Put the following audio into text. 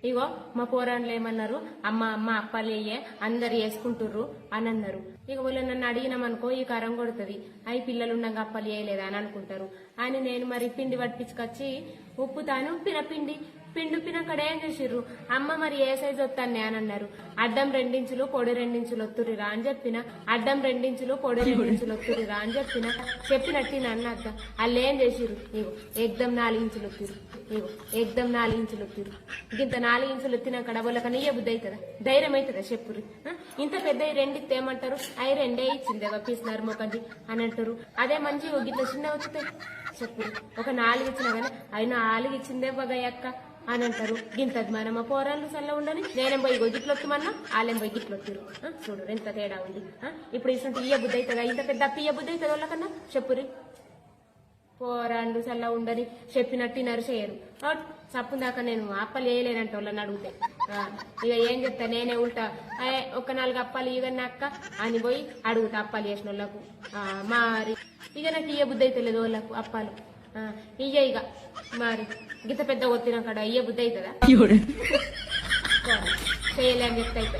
ఇగో మా పోరాన్లు ఏమన్నారు, అమ్మ అమ్మ అప్పాలు వేయే అందరు వేసుకుంటుర్రు అని అన్నారు. ఇక వాళ్ళు నన్ను అడిగినామనుకో ఈ కరం కొడుతుంది, అవి పిల్లలు ఉండగా అప్పాలు వేయలేదా అని అనుకుంటారు అని నేను మరి పిండి పట్టించుకొచ్చి ఉప్పుతాను పిండి అక్కడ ఏం చేసిర్రు, అమ్మ మరి ఏ సైజు వస్తాను అని అన్నారు. అడ్డం 2 ఇంచులు పొడి 2 ఇంచులు వత్తురిరా అని చెప్పిన, అడ్డం 2 ఇంచులు పొడి 2 ఇంచులు వత్తురిరా అని చెప్పినట్టు నన్ను అద్ద వాళ్ళు ఏం చేసిర్రు, ఇగో ఎగ్దం 4 ఇంచులు వత్తిరు, ఇగో ఎగ్దం 4 ఇంచులు వత్తిరు. ఇంత 4 ఇంచులు వచ్చినాక వాళ్ళకి నీయ బుద్ధి అవుతుందా, ధైర్యం అవుతుందా చెప్పురు. ఇంత పెద్ద 2 ఇస్తే ఏమంటారు, అవి 2 ఇచ్చిందేవా పీసినారు మొకండి అని అంటారు. అదే మంచి ఇట్లా చిన్న వచ్చితే చెప్పురు, ఒక 4 ఇచ్చినా కానీ అవి 4 ఇచ్చిందే బగయ్యక్క అని అంటారు. గింతది మన మా పోరాళ్ళు సల్ల ఉండని నేనేం పోయి గిట్లొత్తమన్నా వాళ్ళేం పోయి గిట్లొత్తిరు. చూడు ఎంత తేడా ఉంది. ఇప్పుడు ఇటువంటి ఇయ్య బుద్ధి అవుతుందా, ఇంత పెద్ద అప్పియ్య బుద్ధి అవుతుంది వాళ్ళకన్నా చెప్పురి. పోరాళ్ళు సల్ల ఉండని చెప్పినట్టు నరిచేయరు. చప్పు దాకా నేను అప్పలు వేయలేనంట వాళ్ళని అడిగితే. ఇక ఏం చెప్తా, నేనే ఉల్టా ఒక 4 అప్పాలు ఇవన్నీ అక్క అని పోయి అడుగుతా అప్పాలు చేసిన వాళ్ళకు. మరి ఇక నాకు ఇయ్య బుద్ధి అయితే లేదు వాళ్ళకు అప్పాలు. ఇక మరి గిత పెద్ద కొత్తిన కాడ ఇయ్య బుద్ధి అవుతుందా, చేయలే అని చెప్తే అయితే